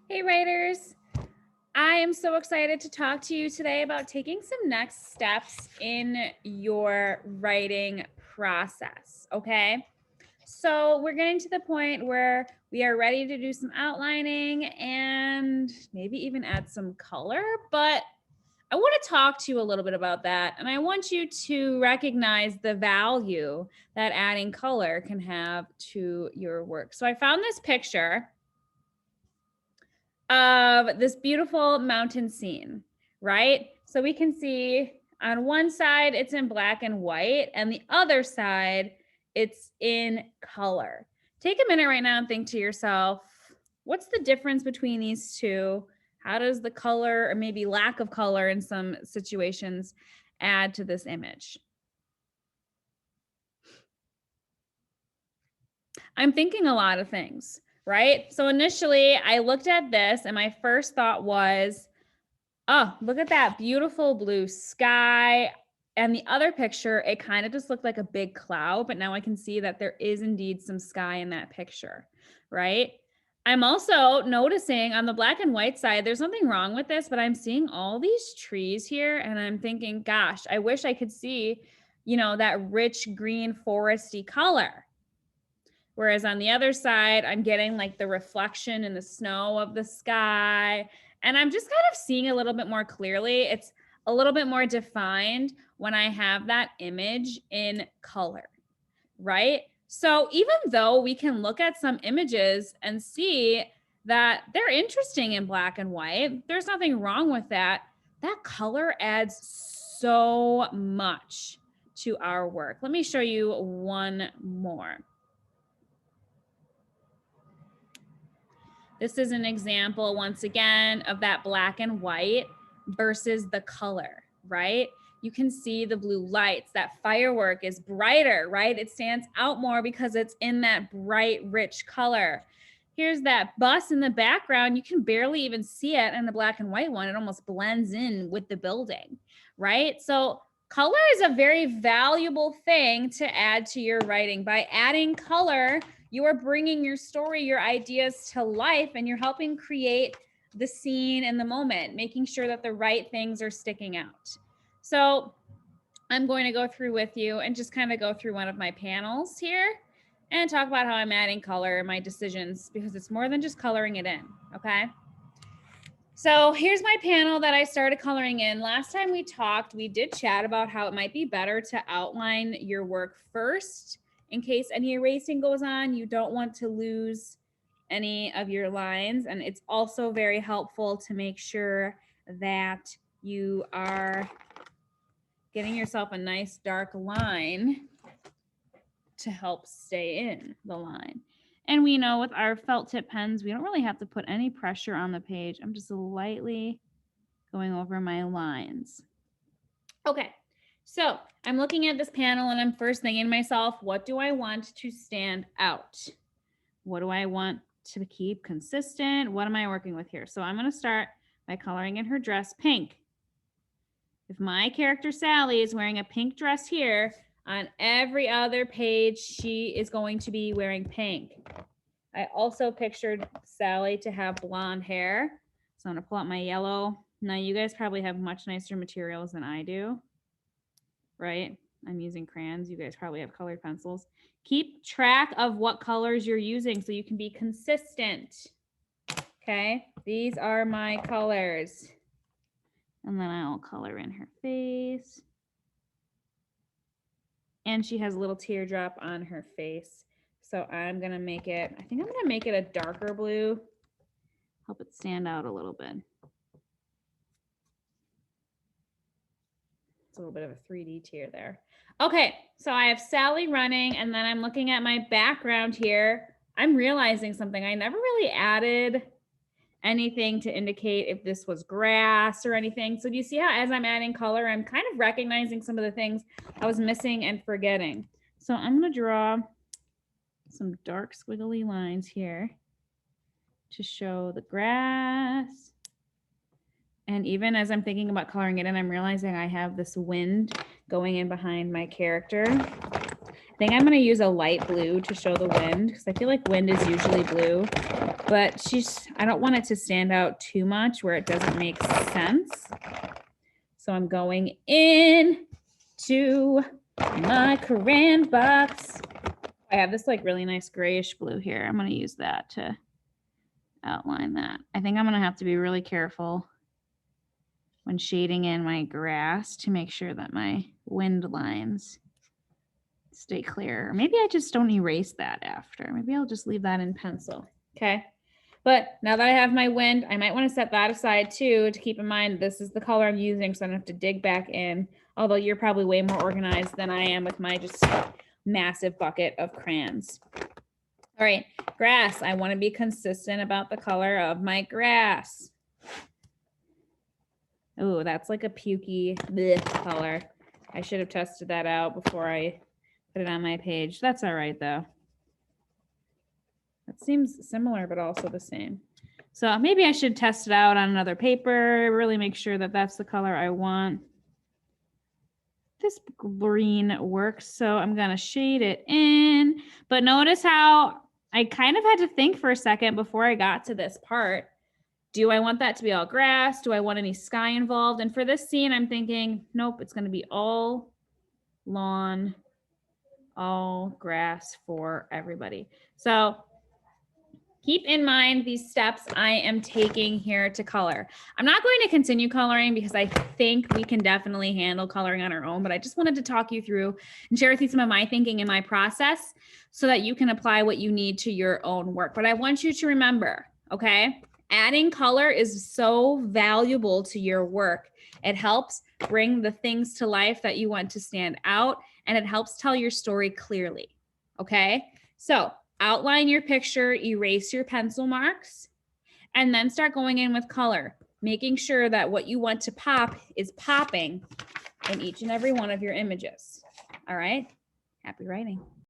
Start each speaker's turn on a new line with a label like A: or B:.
A: Hey writers, I am so excited to talk to you today about taking some next steps in your writing process, okay? So we're getting to the point where we are ready to do some outlining and maybe even add some color, but I want to talk to you a little bit about that. And I want you to recognize the value that adding color can have to your work. So I found this picture of this beautiful mountain scene, right? So we can see on one side it's in black and white, and the other side it's in color. Take a minute right now and think to yourself, what's the difference between these two? How does the color, or maybe lack of color in some situations, add to this image? I'm thinking a lot of things, right? So initially, I looked at this, and my first thought was, oh, look at that beautiful blue sky. And the other picture, it kind of just looked like a big cloud, but now I can see that there is indeed some sky in that picture, right? I'm also noticing on the black and white side, there's nothing wrong with this, but I'm seeing all these trees here and I'm thinking, gosh, I wish I could see, that rich green foresty color. Whereas on the other side, I'm getting like the reflection in the snow of the sky. And I'm just kind of seeing a little bit more clearly. It's a little bit more defined when I have that image in color, right? So even though we can look at some images and see that they're interesting in black and white, there's nothing wrong with that. That color adds so much to our work. Let me show you one more. This is an example, once again, of that black and white versus the color, right? You can see the blue lights. That firework is brighter, right? It stands out more because it's in that bright, rich color. Here's that bus in the background. You can barely even see it in the black and white one. It almost blends in with the building, right? So color is a very valuable thing to add to your writing. By adding color, you are bringing your story, your ideas to life, and you're helping create the scene and the moment, making sure that the right things are sticking out. So I'm going to go through with you and just kind of go through one of my panels here and talk about how I'm adding color in my decisions, because it's more than just coloring it in, okay? So here's my panel that I started coloring in. Last time we talked, we did chat about how it might be better to outline your work first in case any erasing goes on. You don't want to lose any of your lines. And it's also very helpful to make sure that you are getting yourself a nice dark line to help stay in the line. And we know with our felt tip pens, we don't really have to put any pressure on the page. I'm just lightly going over my lines. Okay, so I'm looking at this panel and I'm first thinking to myself, what do I want to stand out? What do I want to keep consistent? What am I working with here? So I'm going to start by coloring in her dress pink. If my character Sally is wearing a pink dress here, on every other page, she is going to be wearing pink. I also pictured Sally to have blonde hair. So I'm going to pull out my yellow. Now, you guys probably have much nicer materials than I do, right? I'm using crayons. You guys probably have colored pencils. Keep track of what colors you're using so you can be consistent. Okay, these are my colors. And then I'll color in her face. And she has a little teardrop on her face. So I'm going to make it, I think I'm going to make it a darker blue. Help it stand out a little bit. It's a little bit of a 3D tear there. Okay, so I have Sally running, and then I'm looking at my background here. I'm realizing something. I never really added anything to indicate if this was grass or anything. So do you see how as I'm adding color, I'm kind of recognizing some of the things I was missing and forgetting. So I'm going to draw some dark squiggly lines here to show the grass. And even as I'm thinking about coloring it in, I'm realizing I have this wind going in behind my character. I think I'm going to use a light blue to show the wind because I feel like wind is usually blue. but I don't want it to stand out too much where it doesn't make sense. So I'm going in to my crayon box. I have this like really nice grayish blue here. I'm going to use that to outline that. I think I'm going to have to be really careful when shading in my grass to make sure that my wind lines stay clear. Maybe I just don't erase that after. Maybe I'll just leave that in pencil. Okay. But now that I have my wind, I might want to set that aside too, to keep in mind this is the color I'm using, so I don't have to dig back in. Although you're probably way more organized than I am with my just massive bucket of crayons. All right, grass. I want to be consistent about the color of my grass. Oh, that's like a pukey bleh color. I should have tested that out before I put it on my page. That's all right though. That seems similar, but also the same. So maybe I should test it out on another paper, really make sure that that's the color I want. This green works, so I'm gonna shade it in. But notice how I kind of had to think for a second before I got to this part. Do I want that to be all grass? Do I want any sky involved? And for this scene, I'm thinking, nope, it's gonna be all lawn, all grass for everybody. So keep in mind these steps I am taking here to color. I'm not going to continue coloring because I think we can definitely handle coloring on our own, but I just wanted to talk you through and share with you some of my thinking and my process so that you can apply what you need to your own work. But I want you to remember, okay, adding color is so valuable to your work. It helps bring the things to life that you want to stand out, and it helps tell your story clearly, okay? So outline your picture, erase your pencil marks, and then start going in with color, making sure that what you want to pop is popping in each and every one of your images. All right, happy writing.